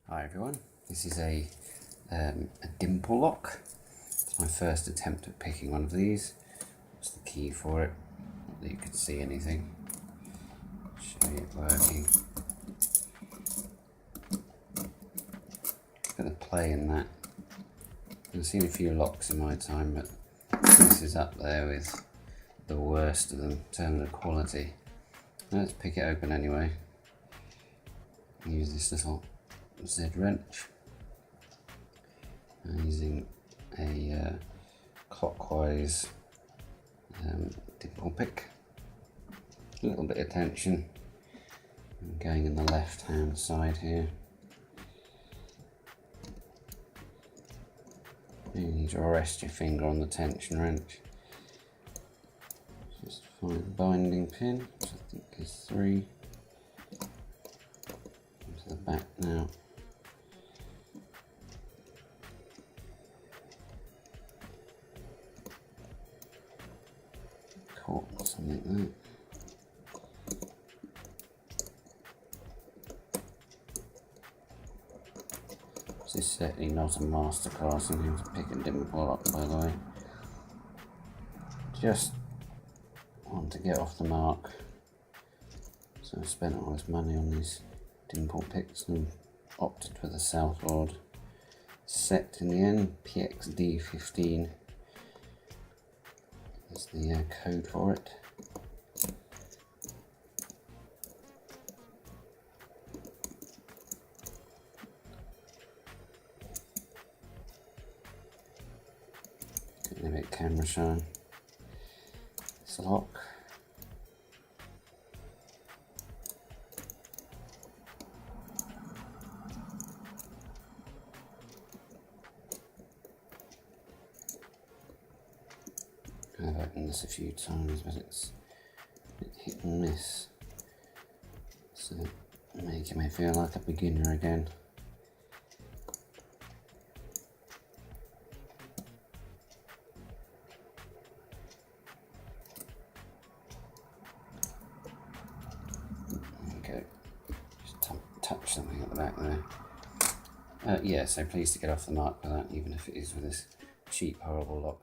Hi everyone, this is a Dimple lock. It's my first attempt at picking one of these. What's the key for it? Not that you can see anything. Show you it working. Look at the play in that. I've seen a few locks in my time, but this is up there with the worst of them in terms of quality. Let's pick it open anyway. Use this little Z wrench. I'm using a clockwise dimple pick. A little bit of tension. I'm going in the left hand side here. You need to rest your finger on the tension wrench. Just find the binding pin, which I think is 3. Into the back now. Caught something like that. This is certainly not a masterclass in how to pick a dimple up, by the way. Just want to get off the mark. So I spent all this money on these dimple picks and opted for the Southward set in the end. PXD15 is the code for it. Getting a bit camera shy. It's a lock. I've opened this a few times, but it's a bit hit and miss. So making me feel like a beginner again. Okay, just touch something at the back there. Yeah, so pleased to get off the mark with that, even if it is with this cheap, horrible lock.